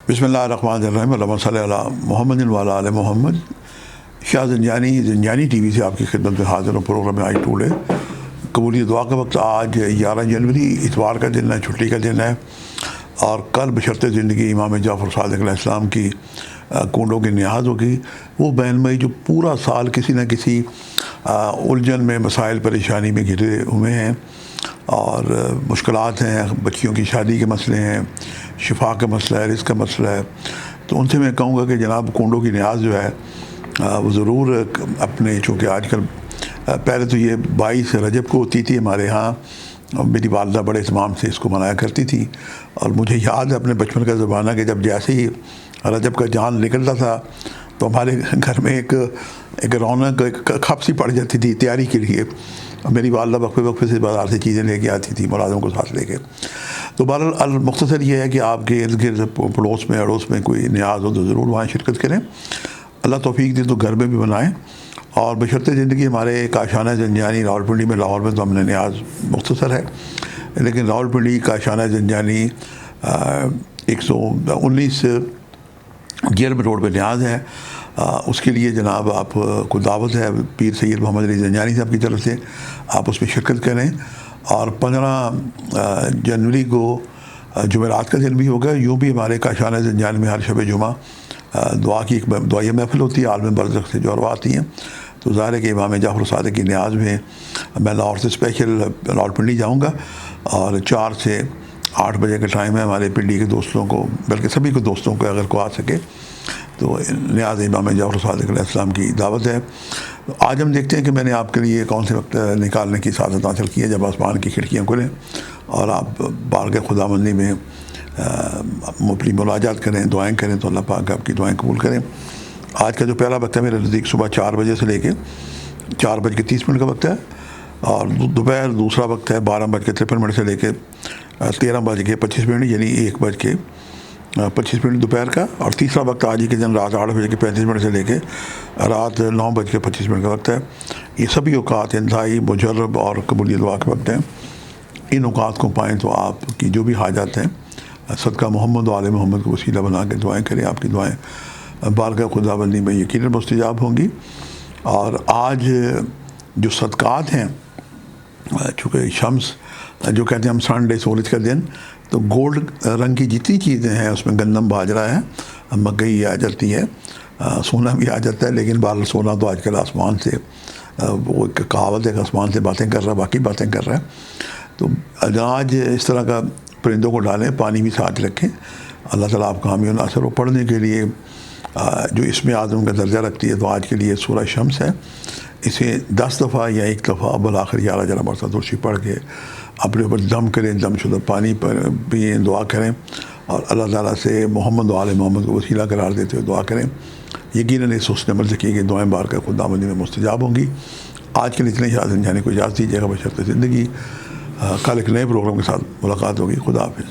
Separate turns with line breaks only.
बिस्मिल्लाहिर्रहमानिर्रहीम अल्लाहुम्मा सल्लि अला मुहम्मद व अला आले मोहम्मद। शाह ज़ंजानी टीवी से आपकी खिदमत में हाज़िर हूँ। प्रोग्राम में आई टूल है कबूली दुआ का वक्त। आज 11 जनवरी इतवार का दिन है, छुट्टी का दिन है, और कल बशर्ते ज़िंदगी इमाम जाफ़र सादिक़ अलैहिस्सलाम की कूंडों की नियाज़ होगी। वो बैनमई जो पूरा साल किसी न किसी उलझन में, मसाइल परेशानी में घिरे हुए हैं, और मुश्किलात हैं, बच्चियों की शादी के मसले हैं, शिफा का मसला है, रिज़्क़ का मसला है। तो उनसे मैं कहूँगा कि जनाब कूंडों की नियाज़ जो है वो ज़रूर अपने, चूँकि आजकल पहले तो ये 22 रजब को होती थी हमारे यहाँ, और मेरी वालदा बड़े इत्माम से इसको मनाया करती थी। और मुझे याद है अपने बचपन का ज़माना कि जब जैसे ही रजब का जान निकलता था तो हमारे घर में एक रौनक, एक खप सी पड़ जाती थी तैयारी के लिए। और मेरी वालदा वक्फे वक्फे से बाज़ार से चीज़ें लेके आती थी, मुलाज़िम को साथ लेके। तो बहरहाल मुख्तसर ये है कि आपके इर्द गिर्द पड़ोस में अड़ोस में कोई नियाज़ हो तो ज़रूर वहाँ शिरकत करें। अल्लाह तौफीक दे तो घर में भी बनाएं। और बशर्ते ज़िंदगी हमारे काशाना ज़ंजानी रावलपिंडी में, लाहौर में तो हमने नियाज़ मुख्तसर है, लेकिन रावलपिंडी काशाना ज़ंजानी 119 गिरम रोड पर नियाज़ है। उसके लिए जनाब आप को दावत है पीर सैयद मोहम्मद अली ज़ंजानी साहब की तरफ से, आप उसमें शिरकत करें। और 15 जनवरी को जुमेरात का दिन भी होगा। यूँ भी हमारे काशाना ज़ंजानी में हर शब जुमा दुआ की एक दुआई महफिल होती है, आलम बरज़ख से जो अरवा आती हैं। तो ज़ाहिर है कि इमाम जाफ़र सादिक़ की नियाज़ में मैं लाहौर से स्पेशल रावलपिंडी जाऊँगा, और 4 से 8 बजे का टाइम है। हमारे पिंडी के दोस्तों को, बल्कि सभी को दोस्तों को अगर को आ सके तो नियाज़ इमाम जाफ़र सादिक़ अलैहिस्सलाम की दावत है। तो आज हम देखते हैं कि मैंने आपके लिए कौन से वक्त निकालने की सादत हासिल की है। जब आसमान की खिड़कियाँ खुलें और आप बारगाह खुदाबंदी में अपनी मुलाजात करें, दुआएँ करें, तो अल्लाह पाक आपकी दुआएँ कबूल करें। आज का जो पहला वक्त है मेरे नज़दीक सुबह 4 बजे से लेके 4:30 का वक्त है, और दोपहर दूसरा वक्त है 12:53 से लेके 13:25, यानी 1:25 दोपहर का। और तीसरा वक्त आज ही के दिन रात 8:35 से लेके रात 9:25 का वक्त है। ये सभी औकात इंतहाई मुजर्रब और कबूली दुआ के वक्त हैं। इन औकात को पाएँ तो आपकी जो भी हाजात हैं सदका मोहम्मद वाले मोहम्मद को वसीला बना के दुआएँ करें। आपकी दुआएँ बारगाह खुदाबंदी में यकीनन मुस्तजाब होंगी। और आज जो सदक़ात हैं, चूँकि शम्स जो कहते हैं हम संडे सूरज का दिन, तो गोल्ड रंग की जितनी चीज़ें हैं उसमें गंदम बाजरा है, मकई आ जाती है, सोना भी आ जाता है। लेकिन बाल सोना तो आजकल आसमान से, वो एक कहावत है, आसमान से बातें कर रहा है, बाकी बातें कर रहा है। तो अनाज इस तरह का परिंदों को डालें, पानी भी साथ रखें। अल्लाह ताला आपका हामी नासर हो। पढ़ने के लिए जो इसमें आज़म का दर्जा रखती है, तो आज के लिए सूरह शम्स है। इसे 10 दफ़ा या 1 दफ़ा अव्वल आखिर 11 मरतबा तुलसी पढ़ के अपने ऊपर दम करें, दमशुदा पानी पर पिएँ, दुआ करें, और अल्लाह ताला से मोहम्मद वाले मोहम्मद को वसीला करार देते हुए दुआ करें। यकीनन इस हुस्न अमल से की गई दुआएँ बारगाह खुदाबंदी में मुस्तजाब होंगी। आज के लिए इतने शाह ज़ंजानी को इजाज़त दीजिएगा बशर्ते ज़िंदगी। कल एक नए प्रोग्राम के साथ मुलाकात होगी। खुदा हाफ़िज़।